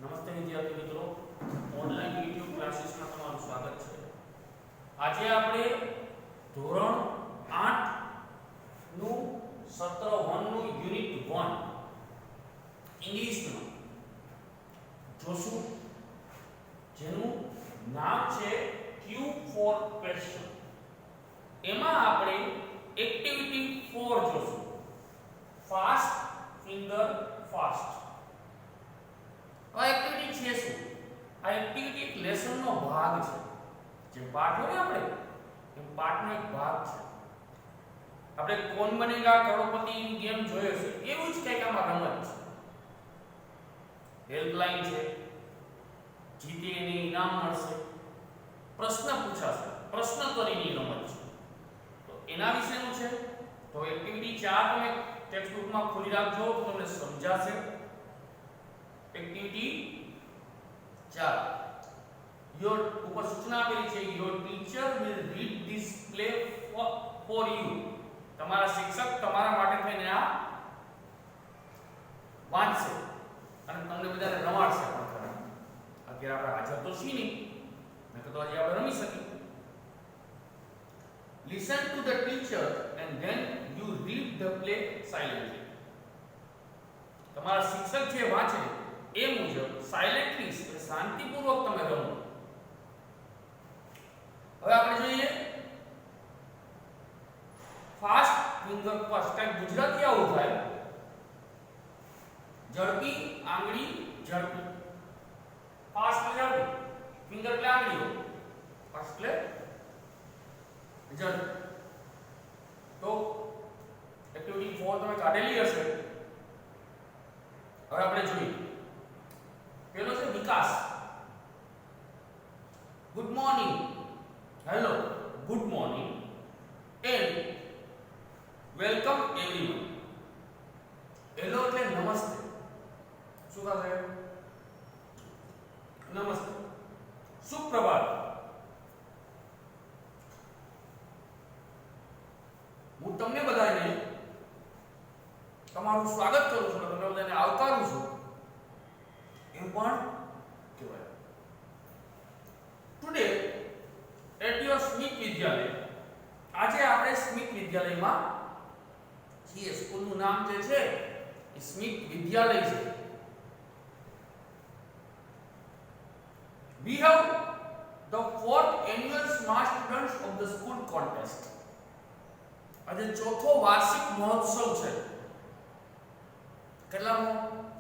નમસ્તે વિદ્યાર્થી મિત્રો, ઓનલાઈન YouTube ક્લાસીસમાં તમારું સ્વાગત છે. આજે આપણે ધોરણ 8 નું સત્ર 1 નું યુનિટ 1 ઇંગ્લિશમાં જોશું, જેનું નામ છે Q for question. એમાં આપણે એક્ટિવિટી 4 જોશું, ફાસ્ટ ફિંગર ફાસ્ટ. આ એક્ટિવિટી છે શું? આ એક્ટિવિટી એક લેસનનો ભાગ છે. જે પાઠ હોય આપણે એ પાઠનો એક ભાગ છે. આપણે કોણ બનેગા કરોડપતિ ગેમ જોયો છે, એવું જ કંઈક આમાં રમત છે. હેલ્પલાઇન છે, જીતે એને ઇનામ મળશે, પ્રશ્ન પૂછાશે, પ્રશ્નોત્તરીની રમત છે. તો એના વિશેનું છે. તો એક્ટિવિટી 4 તમે ટેક્સ્ટ બુકમાં ખોલી રાખજો તો તમને સમજાશે. એક્ટિવિટી 4 યોર ઉપર સૂચના આપેલી છે, your teacher will read this play for you. તમારા શિક્ષક તમારા માટે થઈને આ વાંચશે અને તમને બધાને રમાડશે. પણ અત્યારે આપણે હાજર તો છીએ નહીં, મેં તો આજે આપણે રમી શકીએ. Listen to the teacher and then you read the play silently. તમારા શિક્ષક જે વાંચે એ મુજબ સાયલેન્ટલી શાંતિપૂર્વક તમે રમો. હવે આપણે જોઈએ ફાસ્ટ ફિંગર ફાસ્ટ. ગુજરાતી આવું થાય, ઝડપી આંગળી ઝડપી. ફાસ્ટ એટલે ઝડપી, ફિંગર એટલે આંગળીઓ, ફાસ્ટ એટલે ઝડપી. તો એક્ટિવિટી 4 તમે કાઢેલી હશે. હવે આપણે જોઈએ, પેલો છે Vikas. Good morning, hello, good morning and welcome everyone. Hello એટલે નમસ્તે. શું થશે? નમસ્તે. સુપ્રભાત. હું તમને બધાને તમારું સ્વાગત કરું છું, તમને બધાને આવકારું છું એમ પણ કહેવાય. ટુડે એટ યોર સ્મિત વિદ્યાલય. આજે આપણે સ્મિત વિદ્યાલયમાં છીએ. સ્કૂલનું નામ જે છે એ સ્મિત વિદ્યાલય છે. We have the 4th annual Smart Students of the School contest. આજે ચોથો વાર્ષિક મહોત્સવ છે. કેટલામો?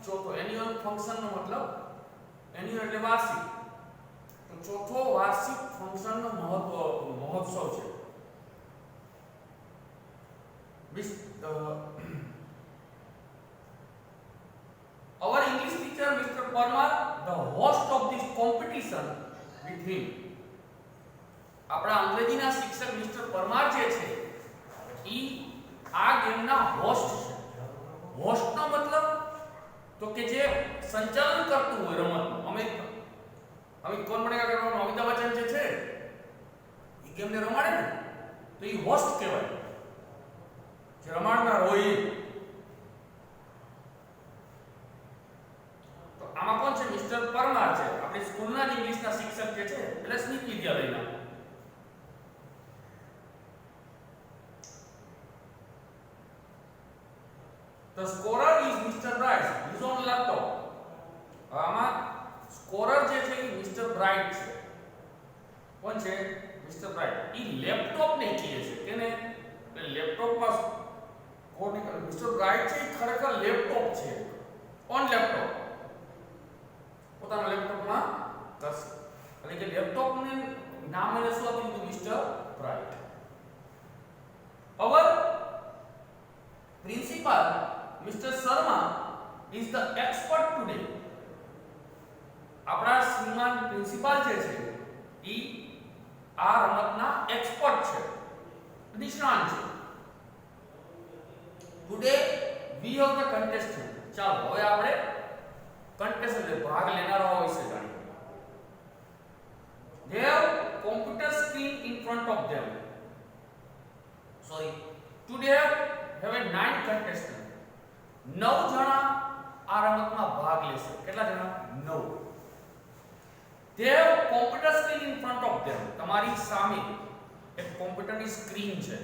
ચોથો. એન્યુઅલ ફંક્શનનો મતલબ એન્યુઅલ એટલે વાર્ષિક, તો ચોથો વાર્ષિક ફંક્શનનો મહોત્સવ છે. Our English teacher Mr. Parmar, the host of this competition with him. આપણા અંગ્રેજીના શિક્ષક મિસ્ટર પરમાર જે છે ઈ આ ગેમના હોસ્ટ છે. હોસ્ટનો મતલબ તો કે જે સંચાલન કરતું હોય રમતનું. અમે કોણ બનેગા કરવાનું અમિતાભ બચ્ચન જે છે એ ગેમને રમાડે ને, તો એ હોસ્ટ કહેવાય, જે રમાડનાર હોય એ. તો આમાં કોણ છે? મિસ્ટર પરમાર છે. આપણી સ્કૂલના જ ઇંગ્લિશના શિક્ષક જે છે એટલે સ્મિત વિદ્યાલયના. The scorer is Mr. Bright. He is on laptop. આમાં સ્કોરર જે છે એ મિસ્ટર બ્રાઇટ છે. કોણ છે? Mister bright. એ લેપટોપ ને કહે છે. કેને? લેપટોપમાં કોડ નીકળે. મિસ્ટર બ્રાઇટ છે એ ખરેખર લેપટોપ છે. ઓન લેપટોપ પોતાના લેપટોપમાં કરશે. એટલે કે લેપટોપને નામ એને શું આપ્યું હતું? Mister Bright. Our principal Mr. Sharma is the expert today. આપણા શ્રીમાન પ્રિન્સિપાલ જે છે ઈ આ રમતના એક્સપર્ટ છે, નિષ્ણાત છે. Today we have the contestant. ચાલો હવે આપણે કન્ટેસ્ટન્ટ ભાગ લેનારાઓ વિશે જાણીએ. They have computer screen in front of them. Today have a 9 contestants. 9 જણા આ રમતમાં ભાગ લેશે. કેટલા જણા? 9. They have computer screen in front of them. તમારી સામે એક કોમ્પ્યુટરની સ્ક્રીન છે.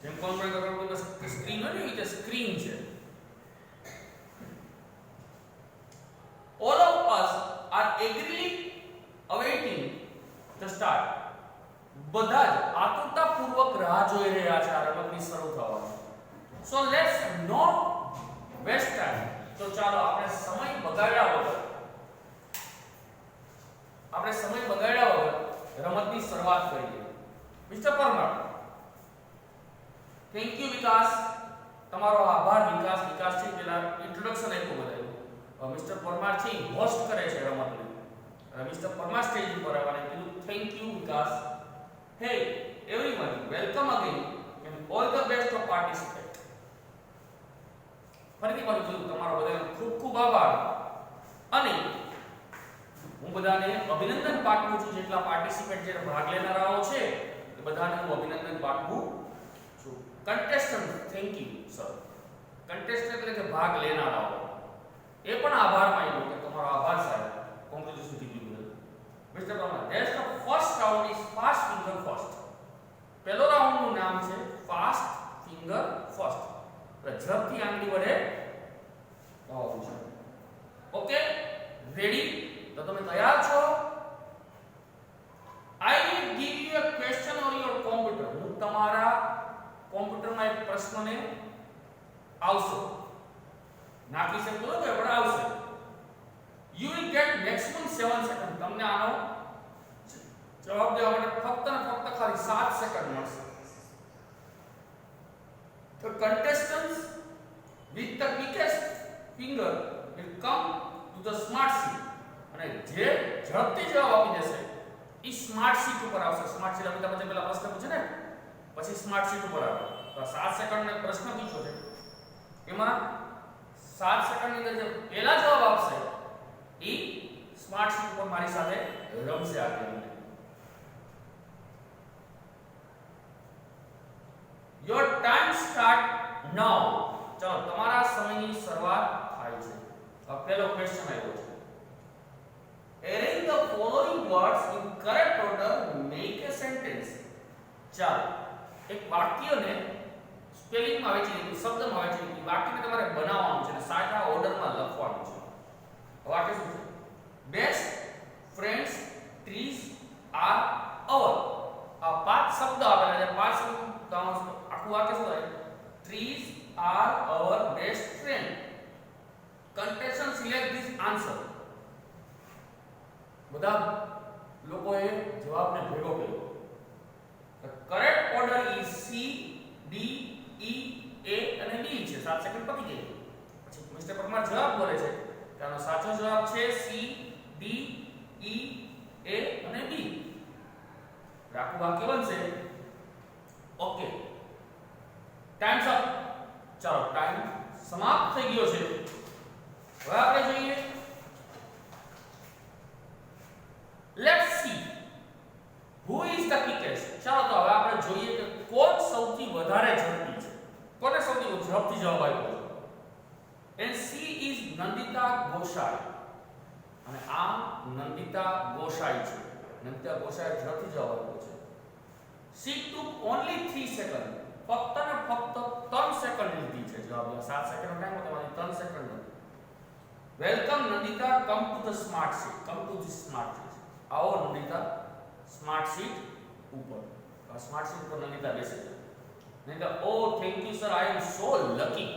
જેમ કોમ્પ્યુટર પર સ્ક્રીન હોય ને એ રીતે સ્ક્રીન છે. All of us are eagerly awaiting the start. બધા જ આતુરતાપૂર્વક રાહ જોઈ રહ્યા છે આ રમતની શરૂ થવાની. So let's not waste time. તો ચાલો આપણે સમય બગાડ્યા વગર રમતની શરૂઆત કરીએ. મિસ્ટર પરમાર, થેન્ક યુ વિકાસ, તમારો આભાર વિકાસ. વિકાસ છે પેલા ઇન્ટ્રોડક્શન આપ્યું બધાનું. મિસ્ટર પરમાર છે હોસ્ટ કરે છે રમતની. મિસ્ટર પરમાર સ્ટેજ ઉપર આવવાને કીધું. થેન્ક યુ વિકાસ. હે everyone, welcome again and all the best of participate. ફરીથી પાછું કીધું તમારો બધાનો ખૂબ ખૂબ આભાર અને હું બધાને અભિનંદન પાઠવું છું. જેટલા પાર્ટિસિપેટ જે ભાગ લેનારાઓ છે એ બધાને હું અભિનંદન પાઠવું છું. Contestant, thank you sir. Contestant એટલે કે ભાગ લેનારાઓ, એ પણ આભાર માન્યો કે તમારો આભાર સાહેબ. કોંગ્રેચ્યુલેશન કીધું. Mister Parmar, that's the first round is fast finger first. પહેલો રાઉન્ડનું નામ છે ફાસ્ટ ફિંગર ફર્સ્ટ. એટલે ઝડપથી આંગળી વડે આવવું છે. Okay, ready? તો તમે તૈયાર છો? I will give you a question on your computer. હું તમારા કોમ્પ્યુટરમાં એક પ્રશ્નને આવશે નાખી શકું કે આપણે આવશે. You will get maximum 7 second. તમને આનો જવાબ દેવા માટે ફક્ત ને ફક્ત ખાલી 7 સેકન્ડ મળશે. The contestants with the quickest finger will come to the smart sheet. અને જે ઝડપથી જવાબ આપી દેશે એ સ્માર્ટ શીટ ઉપર આવશે. સ્માર્ટ શીટ આપણે પછી પેલા પ્રશ્ન પૂછે ને પછી સ્માર્ટ શીટ ઉપર આવે. તો 7 સેકન્ડનો પ્રશ્ન પૂછ્યો છે એમાં 7 સેકન્ડની અંદર જે પહેલા જવાબ આપશે એ સ્માર્ટ શીટ ઉપર મારી સાથે રમશે આ game. Your time start now. ચલો તમારા સમયની શરૂઆત થાય છે. હવે પહેલો ક્વેશ્ચન આવ્યો છે. Arrange the following words in correct order, make a sentence. ચાલો એક વાક્યને સ્પેલિંગમાં વહેંચી દીધું, શબ્દમાં વહેંચી દીધું. વાક્યને તમારે બનાવવાનું છે અને સાચા ઓર્ડરમાં લખવાનું છે. વાક્ય શું છે? Best friends trees are our. આ 5 શબ્દ આપેલા છે. 5 શબ્દ આખું વાક્ય શું થાય? Trees are our best friend. Contestants select this answer. બધા લોકોએ જવાબને ભેગો કર્યો. The correct order is C, D, E, A અને B છે. 7 સેકન્ડ પતી ગઈ. પછી મિસ્ટર પરમાર જવાબ બોલે છે કે આનો સાચો જવાબ છે C, D, E, A અને B. આખું વાક્ય બનશે. Okay, times up. ચાલો ટાઈમ સમાપ્ત થઈ ગયો છે. હવે આપણે જોઈએ. Let's see who is the quickest. ચાલો તો હવે આપણે જોઈએ કે કોણ સૌથી વધારે ઝડપી છે. કોને સૌથી ઝડપથી જવાબ આપ્યો છે? And she is Nandita Gosai. અને આ નંદિતા ગોસાઈ છે. નંદિતા ગોસાઈ ઝડપથી જવાબ આપ્યો છે. She took only 3 second. ફક્ત ને ફક્ત 3 સેકન્ડ લીધી છે જવાબ. 7 સેકન્ડનો ટાઈમ હતો, એમાંથી 3 સેકન્ડ લીધી. Welcome Nandita, come to the smart sheet. Come to this smart sheet. आओ नंदिता स्मार्ट शीट ऊपर. स्मार्ट शीट पर नंदिता બેસે છે. Nandita, oh thank you sir, I am so lucky.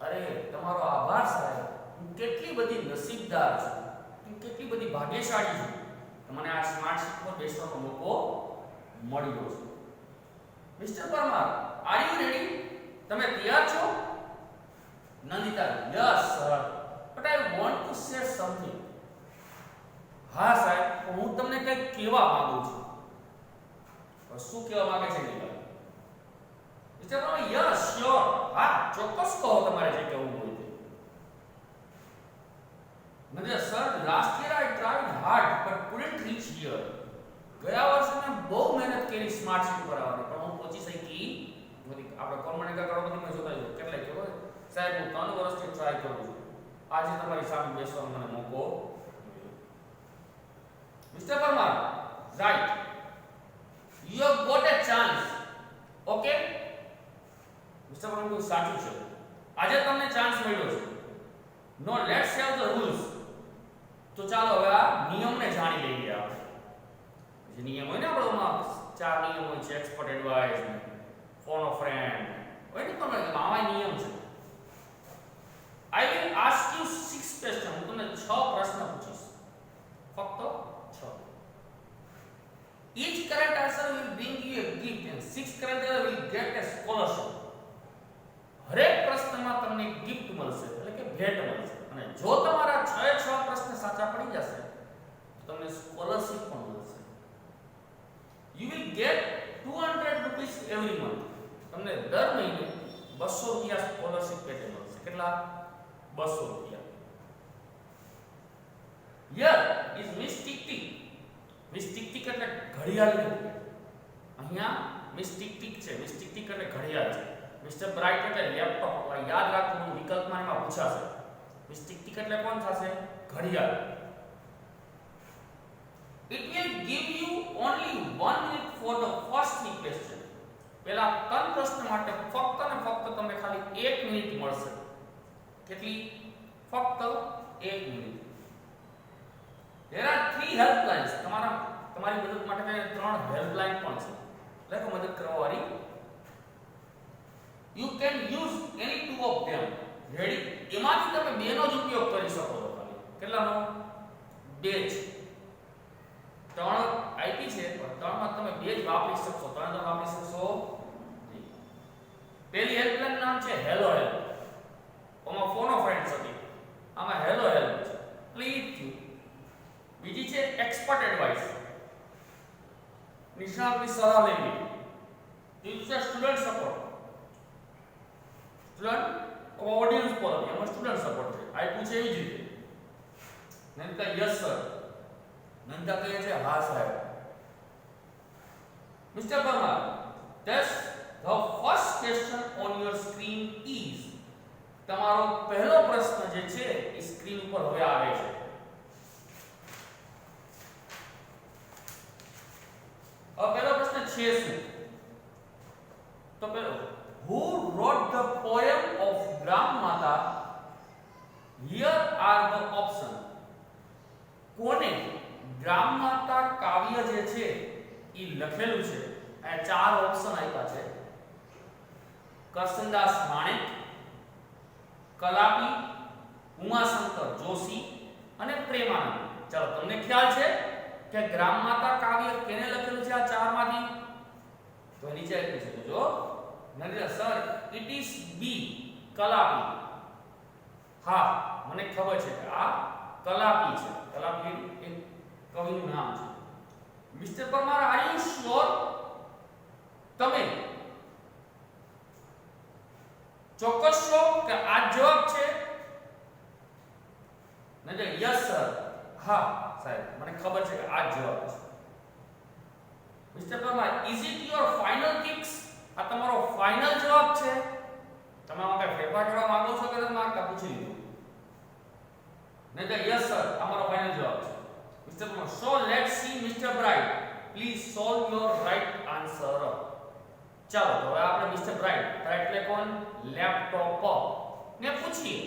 અરે તમારો આભાર સાહેબ, હું કેટલી બધી નસીબદાર છું, હું કેટલી બધી ભાગ્યશાળી છું કે મને આ સ્માર્ટ शीट પર બેસવાનો મોકો મળ્યો છે. Mister Parmar, are you ready? તમે તૈયાર છો? Nandita, yes sir, but I want to say something. હા સાહેબ, હું તમને કંઈક કહેવા માંગુ છું. શું કહેવા માંગે છે Nandita? Mister Parmar, yes sure. હા ચોક્કસ કહો તમારે જે કહેવું હોય તે. Nandita, sir last year I tried hard but couldn't reach here. ગયા વર્ષે મેં બહુ મહેનત કરી સ્માર્ટ शीट પર આવવાની, પણ હું પહોંચી શકી નથી. આપણે કોમ્બિનેટર કરોડપતિમાં જોતા હોય કેટલાય કહેવાય સાહેબ, હું 3 વર્ષ વર્ષથી ટ્રાય કરું છું. આજે તમારી સામે બેસવાનો મને મોકો મળ્યો. Mister Parmar, right, you have got a chance. Okay mister Parmar, સાચું છે. આજે તમને ચાન્સ મળ્યો છે. નો લેટ્સ હેવ ધ રૂલ્સ. તો ચાલો હવે આ નિયમને જાણી લઈએ આપણે. જે નિયમ હોય ને આપણોમાં 4 નિયમ હોય છે, expert advice, phone of friend, હોય ને તમને આવા નિયમ છે. I will ask you 6 questions. હું તમને 6 પ્રશ્ન પૂછીશ. ફક્ત 6. Each current answer will bring you a gift and 6 current answer will get a scholarship. હરેક પ્રશ્નમાં તમને ગિફ્ટ મળશે, એટલે કે ભેટ મળશે. અને જો તમારા 6 પ્રશ્ન સાચા પડી જશે તો તમને સ્કોલરશિપ પણ મળશે. You will get 200 rupees every month. તમને દર મહિને 200 રૂપિયા સ્કોલરશિપ પેટે મળશે. કેટલા? 200 રૂપિયા. Here is Miss Tick Tick. Miss Tick Tick એટલે ઘડિયાળ નથી. અહીંયા Miss Tick Tick છે. Miss Tick Tick એટલે ઘડિયાળ છે. મિસ્ટર બ્રાઇટ એટલે લેપટોપ. યાદ રાખવાનું, વિકલ્પમાં એમાં પૂછાશે. Miss Tick Tick એટલે કોણ થશે? ઘડિયાળ. It will give you only 1 minute for the first 3 question. પહેલા 3 પ્રશ્ન માટે ફક્ત ને ફક્ત તમને ખાલી 1 મિનિટ મળશે. કેટલી? ફક્ત 1 મિનિટ. There are 3 helplines. તમારી મદદ માટે 3 હેલ્પલાઇન પણ છે. એટલે કે મદદ કરવા વાળી. You can use any 2 of them. Ready? એમાંથી તમે બેનો જ ઉપયોગ કરી શકો છો ખાલી. કેટલાનો? 2 જ. 3 આપી છે પણ 3 માં તમે 2 જ વાપરી શકશો. 3 તમે વાપરી શકશો નહીં. પહેલી હેલ્પલાઇન નામ છે હેલો હેલ્પ. આમાં ફોન ઓફ ફ્રેન્ડ્સ હતી. આમાં હેલો હેલ્પ છે. Please you. બીજી છે એક્સપર્ટ એડવાઇસ. નિષ્ણાતની સલાહ લેવી. ત્રીજું છે સ્ટુડન્ટ સપોર્ટ. સ્ટુડન્ટ ઓડિયન્સ પર એમાં સ્ટુડન્ટ સપોર્ટ છે. આ પૂછે એવી જ રીતે. Nanda yes sir. નંદા કહે છે હા સાહેબ. Mister Parmar, thus the first question on your screen is. તમારો પહેલો પ્રશ્ન જે છે એ સ્ક્રીન ઉપર હવે આવે છે. હવે પહેલો પ્રશ્ન છે શું? તો પહેલો, who wrote the poem of Gram Mata? Here are the options. કોને ગ્રામ માતા કાવ્ય જે છે એ લખેલું છે? આ 4 ઓપ્શન આપ્યા છે. કરસનદાસ માણેક, કલાપી, ઉમાશંકર જોશી અને પ્રેમાનંદ. ચાલો, તમને ખ્યાલ છે કે ગ્રામ માતા કાવ્ય કેને લખેલું છે આ 4 માંથી? તો નીચે આપ્યું છે. જો Narendra sir, it is B Kalapi. હા, મને ખબર છે કે આ કલાપી છે. કલાપી એક કવિનું નામ છે. Mister Parmar, are you sure? તમે ચોક્કસ છો કે આ જવાબ છે? Narendra, yes sir. હા સાહેબ, મને ખબર છે કે આ જવાબ છે. Mister Parmar, is it your final fix? આ તમારો ફાઇનલ જવાબ છે? તમે આમાં કઈ ફેરફાર કરવા માંગો છો કે તમે આ પૂછી લીધું? નહીં, યસ સર, અમારો ફાઇનલ જવાબ છે. Mister Parmar, so let's see mister Bright, please solve your right answer. ચાલો, તો હવે આપણે મિસ્ટર બ્રાઇટ એટલે કોણ? લેપટોપ ને પૂછીએ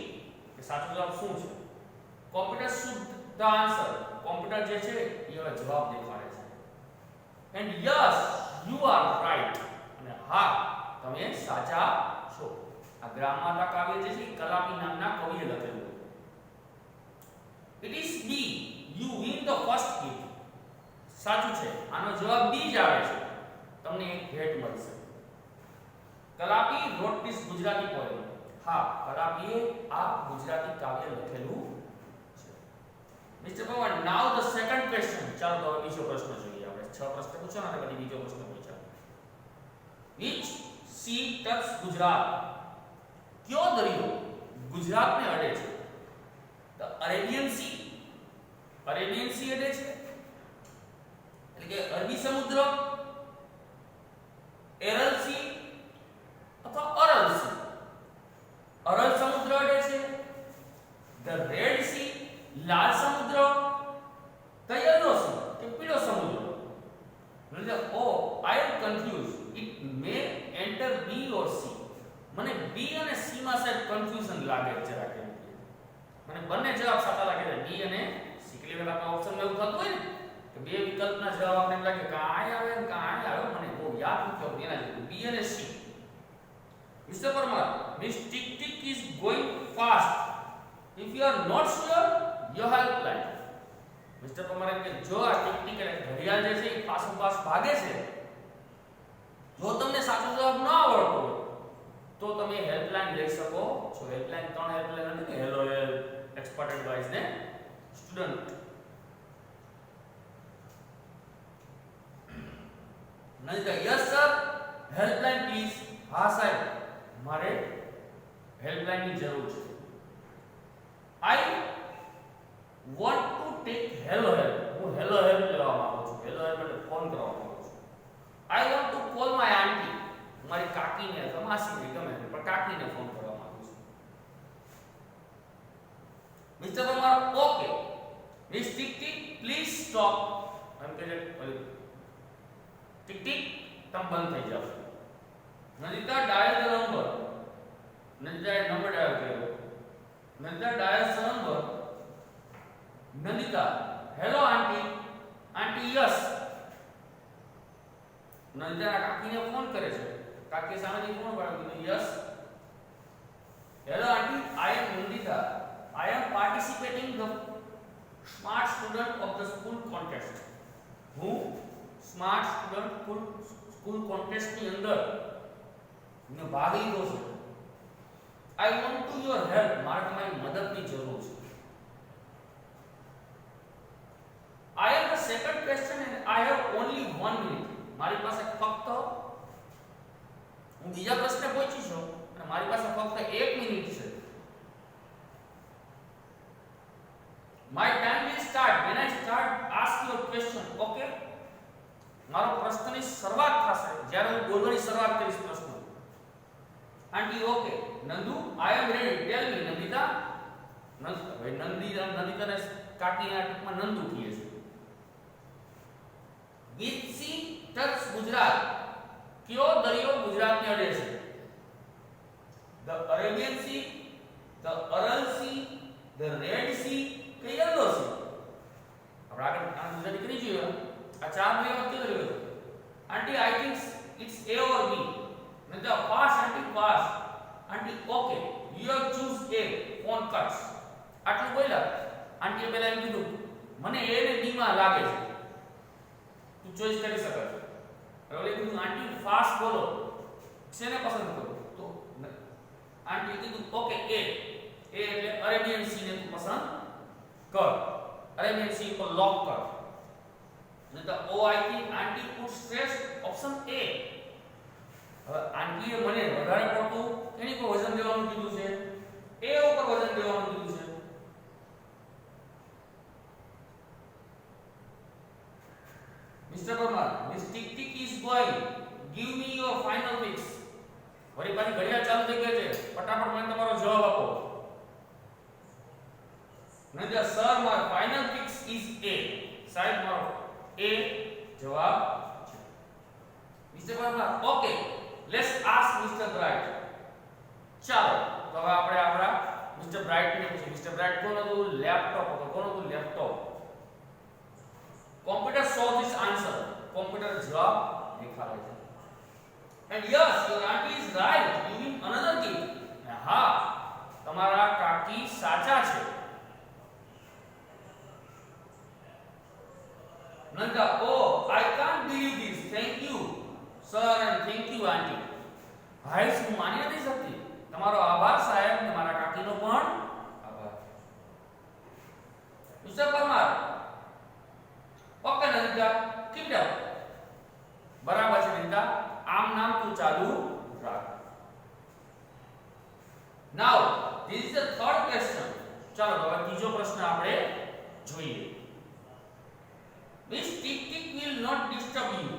કે સાચો જવાબ શું છે. Computer should the answer. Computer જે છે એ હવે જવાબ દેખાડે છે. And yes, you are right. અને હા, તમે સાચા છો. આ ગ્રામ માતા કાવ્ય જે છે કલાપી નામના કવિએ લખેલું. It is B, you win the first gift. સાચું છે. આનો જવાબ બી જ આવે છે. તમને એક ભેટ મળશે. Kalapi wrote this Gujarati poem. હા, કલાપીએ આ ગુજરાતી કાવ્ય લખેલું છે. મિસ્ટર પવન, નાઉ ધ સેકન્ડ ક્વેશ્ચન. ચાલો, તો બીજો પ્રશ્ન જોઈએ. આપણે 6 પ્રશ્ન પૂછ્યા અને પછી બીજો પ્રશ્ન પૂછ્યા. Which sea touches Gujarat? કયો દરિયો ગુજરાતને અડે છે? The Arabian C. Arabian C અડે છે એટલે કે અરબી સમુદ્ર, એરલ સી અથવા અરલ સી. અરલ સમુદ્ર અડે છે ધ રેડ સી લાલ સમુદ્ર કે યલો સી કે પીળો સમુદ્ર એટલે oh I am confuse it may enter B or C મને બી અને સી માં સાહેબ કન્ફ્યુઝન લાગે છે જરા કે મને બંને જવાબ સાચા લાગે છે બી અને સી કે લેવલ આપણા ઓપ્શન માં એવું થતું હોય ને કે બે વિકલ્પના જવાબ આપણે એમ લાગે કાંઈ આવે ને કાંઈ આવે મને બહુ યાદ નથી આવતું એના જેવું બી અને C mister Parmar miss tick tick is going fast if you are not sure your helpline mister Parmar એમ કે જો આ ટિક ટિક એટલે ઘડિયાળ જે છે એ પાછું ભાગે છે જો તમને સાચો જવાબ ન આવડતો હોય તો તમે હેલ્પલાઇન લઈ શકો છો હેલ્પલાઇન ત્રણ હેલ્પલાઇન હતી ને હેલો હેલ્પ એક્સપર્ટ એડવાઇસ ને student Nandita yes sir helpline please હા સાહેબ મારે હેલ્પલાઇન ની જરૂર છે I want to take hello help હું હેલો હેલ્પ લેવા માંગુ છું હેલો હેલ્પ એટલે ફોન કરવા માંગુ છું I want to call my aunty મારી કાકીને અથવા માસીને ગમે પણ કાકીને ફોન કરવા માંગુ છું mister Parmar okay miss tick tick please stop એમ કે ટિક ટિક તમ બંધ થઈ જાવ Nandita dial the number Nandita number dial કર્યો Nandita dial the number Nandita hello aunty aunty yes Nandita કાકીને ફોન કરે છે કાકી સામેથી ફોન પાડ્યો yes hello aunty I am Nandita I am participating the smart student of the school contest હું સ્માર્ટ સ્ટુડન્ટ સ્કૂલ કોન્ટેસ્ટ ની અંદર મેં ભાગ લીધો છે I want to your help મારે તમારી મદદની જરૂર છે I have the second question and I have only 1 minute મારી પાસે ફક્ત હું બીજા પ્રશ્ને પહોંચી છું અને મારી પાસે ફક્ત 1 મિનિટ છે my time will start when I start ask your question okay મારો પ્રશ્નની શરૂઆત થશે જ્યારે હું બોલવાની શરૂઆત કરીશ પ્રશ્ન આંટી ઓકે નંદુ આઈ એમ રેડી ટેલ મી નંદિતા ભાઈ નંદિતાને કાકીના ટૂંકમાં નંદુ કહે છે વિચ સી ટચ ગુજરાત કયો દરિયો ગુજરાતને અડે છે the Arabian sea the Aral sea the red sea કે યલો સી આપણે આગળ ગુજરાતી કરી જોઈએ આ ચાર દરિયા કયો દરિયો aunty I think it's A or B Nanda pass aunty pass aunty okay you have choose A phone cuts આટલું બોલ્યા આંટીએ પહેલા એમ કીધું મને એ ને બી માં લાગે છે તું ચોઈસ કરી શકે છે એટલે કીધું આંટી ફાસ્ટ બોલો શેને પસંદ કરો તો આંટી કીધું ઓકે એ એટલે અરેબિયન સી ને તું પસંદ કર અરેબિયન સી પર લોક કર નંતર oh I think aunty put stress option A હવે આંટીએ મને વધારે પડતું એની પર વજન દેવાનું કીધું છે એ ઉપર વજન દેવાનું કીધું છે mister Parmar miss tick tick is going give me your final fix વળી પાછી ઘડિયાળ ચાલુ થઈ ગઈ છે ફટાફટ મને તમારો જવાબ આપો નંદા સર મારો ફાઇનલ ફિક્સ ઇઝ એ સાહેબ મારો એ જવાબ છે mister Parmar okay let's ask mister bright ચાલો તો હવે આપણે આપણા મિસ્ટર બ્રાઇટ ને પૂછીએ મિસ્ટર બ્રાઇટ કોણ હતું લેપટોપ હતો કોણ હતું laptop computer saw this answer computer જવાબ દેખાડે છે and yes your auntie is right you mean another gift હા તમારા કાકી સાચા છે Nanda oh I can't believe this thank you sir and thank you auntie ભાઈ હું માની નથી શકતી તમારો આભાર સાહેબ ને મારા કાકીનો પણ આભાર mister Parmar okay Nandita keep down બરાબર છે નંદિતા આમ નામ તું ચાલુ રાખ now this is the third question ચાલો હવે ત્રીજો પ્રશ્ન આપણે જોઈએ miss tick tick will not disturb you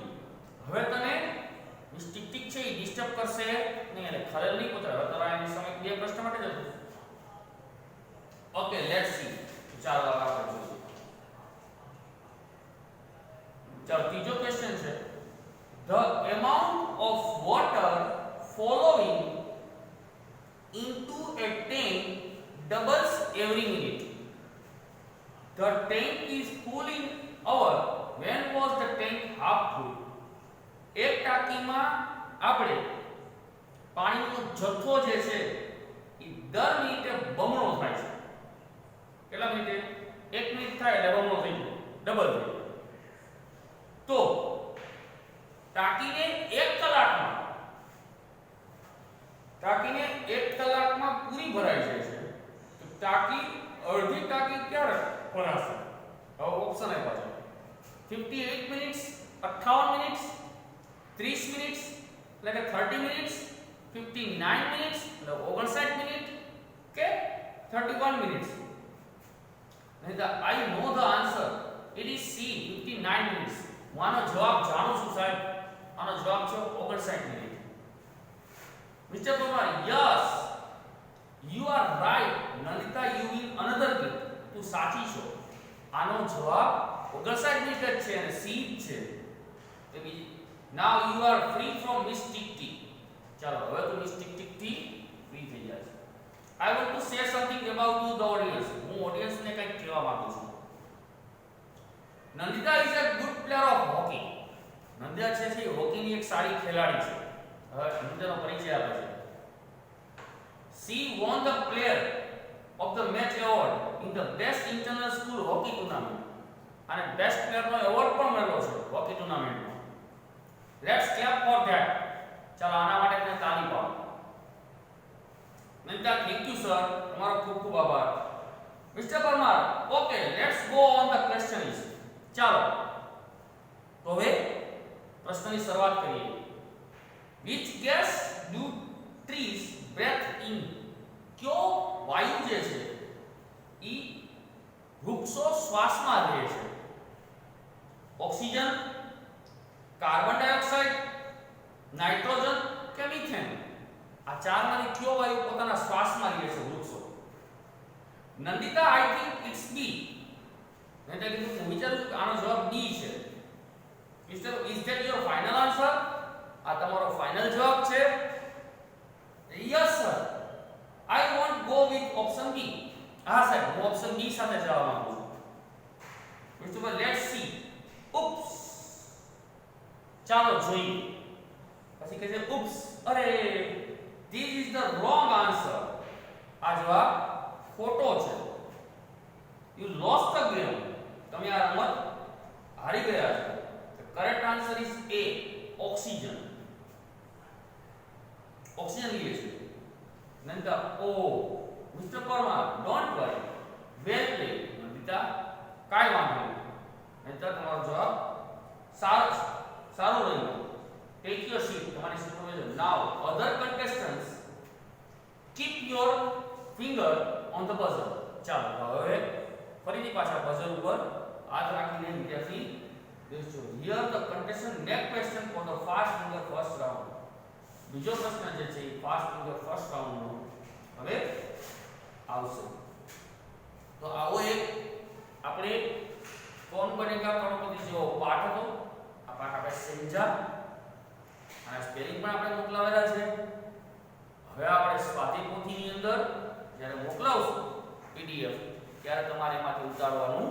હવે તને મિસ ટિક ટિક છે એ ડિસ્ટર્બ કરશે નહીં એટલે ખલેલ નહીં પહોંચાડે હવે તારા એની સમય બે પ્રશ્ન માટે જ ઓકે લેટ્સ સી. ચાલો હવે આપણે જોઈએ. ચાલો ત્રીજો ક્વેશ્ચન છે the amount of water following into a tank doubles every minute. The tank is full in hour. When was the tank half full? એક ટાંકીમાં આપણે પાણીનો જથ્થો જે છે એ દર મિનિટે બમણો થાય છે. કેટલા મિનિટે? 1 મિનિટ થાય એટલે બમણો થઈ જાય, ડબલ થઈ જાય. તો ટાંકીને 1 કલાકમાં પૂરી ભરાઈ જાય છે. તો ટાંકી અડધી ટાંકી ક્યારે ભરાશે? હવે ઓપ્શન આપ્યા છે 58 મિનિટ્સ, 58 મિનિટ્સ, 30 મિનિટ્સ એટલે કે 30 મિનિટ્સ, 59 મિનિટ્સ એટલે 59 મિનિટ કે 31 મિનિટ્સ. નહીં તો I know the answer. It is C 59 minutes. હું આનો જવાબ જાણું છું સાહેબ. આનો જવાબ છે 59 minute. Mister Parmar, yes you are right. Nandita you win another gift. તું સાચી છો. આનો જવાબ 59 મિનિટ જ છે અને સી જ છે. તો બીજી now you are free from miss tick tick. ચાલો હવે તું મિસ ટિક ટિક થી ફ્રી થઈ જાય છે. I want to say something about you the audience. હું ઓડિયન્સ ને કંઈક કહેવા માંગુ છું. Nandita is a good player of hockey. Nandita છે જે હોકીની એક સારી ખેલાડી છે. હવે નંદિતાનો પરિચય આપે છે. She won the player of the match award in the best internal school hockey tournament. અને બેસ્ટ પ્લેયર નો એવોર્ડ પણ મળ્યો છે હોકી ટુર્નામેન્ટમાં. Let's clap for that. ચાલો આના માટે તમે તાળી પાડો. Nandita, thank you sir. તમારો ખૂબ ખૂબ આભાર. Mister Parmar, okay let's go on the questions. ચાલો તો હવે પ્રશ્નની શરૂઆત કરીએ. which gas do trees breathe in? કયો વાયુ જે છે ઈ વૃક્ષો શ્વાસમાં લે છે? ઓક્સિજન, કાર્બન ડાયોક્સાઇડ, નાઇટ્રોજન કે મિથેન? આ ચારમાંથી કયો વાયુ પોતાના શ્વાસમાં લે છે વૃક્ષો? Nandita, I think it's B. એટલે કે હું વિચારું કે આનો જવાબ બી છે. Mister, is that your final answer? આ તમારો ફાઇનલ જવાબ છે? Yes sir. I want go with option B. હા સાહેબ, હું ઓપ્શન બી સાથે જવા માંગુ છું. Mister, let's see. ઉપ્સ. ચાલો જોઈએ. પછી કહે છે ઉપ્સ, અરે this is the wrong answer. આ જવાબ ખોટો છે. You lost the game. તમે આ રમત હારી ગયા છો. The correct answer is A, oxygen. Oxygen લે છે. Nandita, oh mister Parmar, don't worry, well play. Nandita, કાઈ વાંધો નહીં. નંદિતા, તમારો જવાબ સારો રહ્યો. Take your seat. તમારી સીટ પર બેસો. Now other contestants keep your finger on the buzzer. ચાલો હવે ફરીથી પાછા બઝર ઉપર હાથ રાખીને વિદ્યાર્થી બેસજો. Here the contestant next question for the fast finger first round. બીજો પ્રશ્ન જે છે એ ફાસ્ટ ફિંગર ફર્સ્ટ રાઉન્ડનો હવે આવશે. તો આવો એક આપણે કોણ બનેગા કરોડપતિ જેવો પાઠ હતો. આ પાઠ આપણે સમજા અને સ્પેલિંગ પણ આપણે મોકલાવેલા છે. હવે આપણે સ્વાધ્યાય પોથીની અંદર જ્યારે મોકલાવશું PDF ત્યારે તમારે એમાંથી ઉતારવાનું